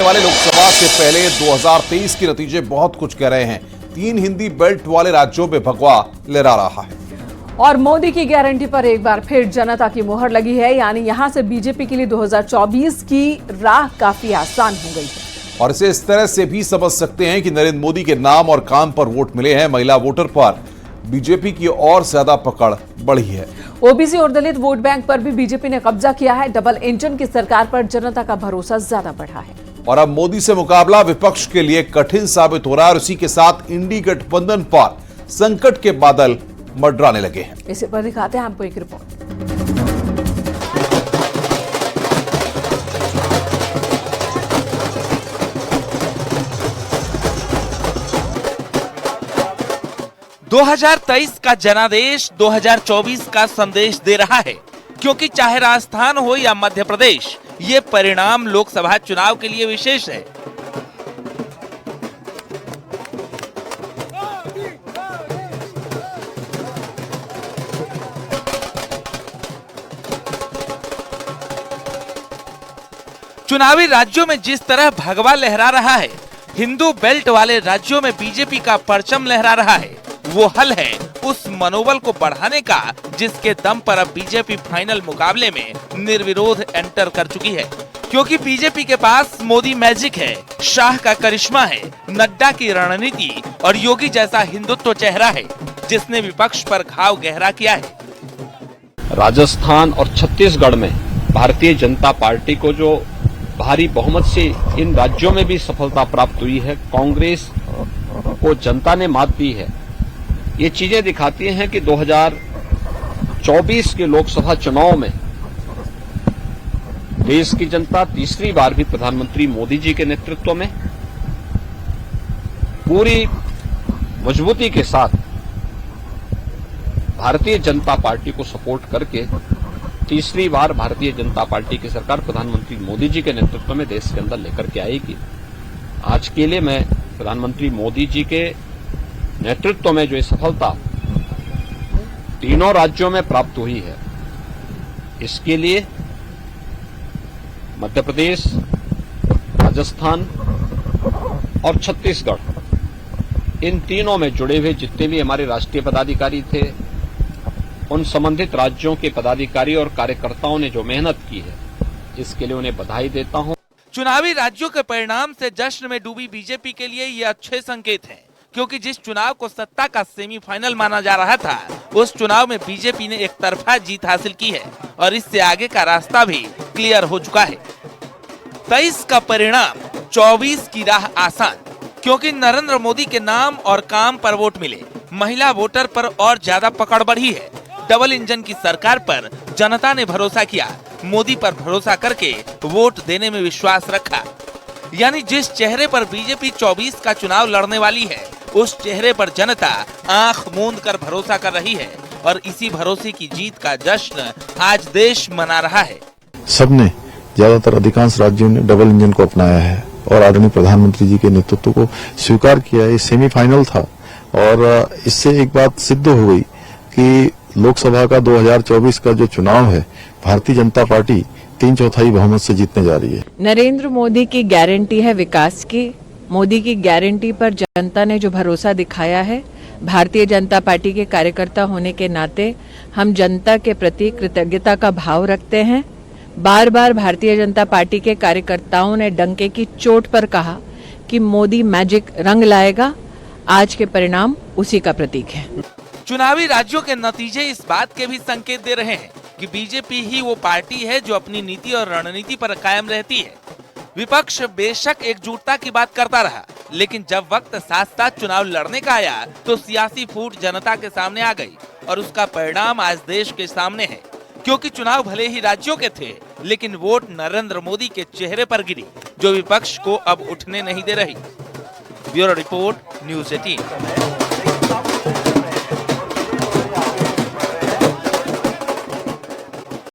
वाले लोकसभा से पहले 2023 के नतीजे बहुत कुछ कह रहे हैं। 3 हिंदी बेल्ट वाले राज्यों में भगवा लहरा रहा है और मोदी की गारंटी पर एक बार फिर जनता की मोहर लगी है। यानी यहां से बीजेपी के लिए 2024 की राह काफी आसान हो गई है। और इसे इस तरह से भी समझ सकते हैं कि नरेंद्र मोदी के नाम और काम पर वोट मिले हैं। महिला वोटर पर बीजेपी की और ज्यादा पकड़ बढ़ी है। ओबीसी और दलित वोट बैंक पर भी बीजेपी ने कब्जा किया है। डबल इंजन की सरकार पर जनता का भरोसा ज्यादा बढ़ा है। और अब मोदी से मुकाबला विपक्ष के लिए कठिन साबित हो रहा है और इसी के साथ इंडी गठबंधन पर संकट के बादल मंडराने लगे हैं। इसी पर दिखाते हैं आपको एक रिपोर्ट। – 2023 का जनादेश 2024 का संदेश दे रहा है, क्योंकि चाहे राजस्थान हो या मध्य प्रदेश, ये परिणाम लोकसभा चुनाव के लिए विशेष है। चुनावी राज्यों में जिस तरह भगवा लहरा रहा है, हिंदू बेल्ट वाले राज्यों में बीजेपी का परचम लहरा रहा है। वो हल है उस मनोबल को बढ़ाने का जिसके दम पर अब बीजेपी फाइनल मुकाबले में निर्विरोध एंटर कर चुकी है। क्योंकि बीजेपी के पास मोदी मैजिक है, शाह का करिश्मा है, नड्डा की रणनीति और योगी जैसा हिंदुत्व चेहरा है, जिसने विपक्ष पर घाव गहरा किया है। राजस्थान और छत्तीसगढ़ में भारतीय जनता पार्टी को जो भारी बहुमत से इन राज्यों में भी सफलता प्राप्त हुई है, कांग्रेस को जनता ने मात दी है। ये चीजें दिखाती हैं कि 2024 के लोकसभा चुनाव में देश की जनता तीसरी बार भी प्रधानमंत्री मोदी जी के नेतृत्व में पूरी मजबूती के साथ भारतीय जनता पार्टी को सपोर्ट करके तीसरी बार भारतीय जनता पार्टी की सरकार प्रधानमंत्री मोदी जी के नेतृत्व में देश के अंदर लेकर के आएगी। आज के लिए मैं प्रधानमंत्री मोदी जी के नेतृत्व में जो ये सफलता तीनों राज्यों में प्राप्त हुई है, इसके लिए मध्य प्रदेश, राजस्थान और छत्तीसगढ़, इन तीनों में जुड़े हुए जितने भी हमारे राष्ट्रीय पदाधिकारी थे, उन संबंधित राज्यों के पदाधिकारी और कार्यकर्ताओं ने जो मेहनत की है, इसके लिए उन्हें बधाई देता हूं। चुनावी राज्यों के परिणाम से जश्न में डूबी बीजेपी के लिए ये अच्छे संकेत हैं, क्योंकि जिस चुनाव को सत्ता का सेमीफाइनल माना जा रहा था, उस चुनाव में बीजेपी ने एक तरफा जीत हासिल की है और इससे आगे का रास्ता भी क्लियर हो चुका है। 23 का परिणाम, 24 की राह आसान, क्योंकि नरेंद्र मोदी के नाम और काम पर वोट मिले। महिला वोटर पर और ज्यादा पकड़ बढ़ी है। डबल इंजन की सरकार पर जनता ने भरोसा किया, मोदी पर भरोसा करके वोट देने में विश्वास रखा। यानी जिस चेहरे पर बीजेपी 24 का चुनाव लड़ने वाली है, उस चेहरे पर जनता आंख मूंद कर भरोसा कर रही है और इसी भरोसे की जीत का जश्न आज देश मना रहा है। सबने, ज्यादातर अधिकांश राज्यों ने डबल इंजन को अपनाया है और आदरणीय प्रधानमंत्री जी के नेतृत्व को स्वीकार किया। ये सेमीफाइनल था और इससे एक बात सिद्ध हो गई कि लोकसभा का 2024 का जो चुनाव है, भारतीय जनता पार्टी 3/4 बहुमत से जीतने जा रही है। नरेंद्र मोदी की गारंटी है विकास की। मोदी की गारंटी पर जनता ने जो भरोसा दिखाया है, भारतीय जनता पार्टी के कार्यकर्ता होने के नाते हम जनता के प्रति कृतज्ञता का भाव रखते हैं। बार बार भारतीय जनता पार्टी के कार्यकर्ताओं ने डंके की चोट पर कहा कि मोदी मैजिक रंग लाएगा। आज के परिणाम उसी का प्रतीक है। चुनावी राज्यों के नतीजे इस बात के भी संकेत दे रहे हैं कि बीजेपी ही वो पार्टी है जो अपनी नीति और रणनीति पर कायम रहती है। विपक्ष बेशक एकजुटता की बात करता रहा, लेकिन जब वक्त साथ साथ चुनाव लड़ने का आया तो सियासी फूट जनता के सामने आ गई और उसका परिणाम आज देश के सामने है। क्योंकि चुनाव भले ही राज्यों के थे, लेकिन वोट नरेंद्र मोदी के चेहरे पर गिरी, जो विपक्ष को अब उठने नहीं दे रही। Bureau report, news 18।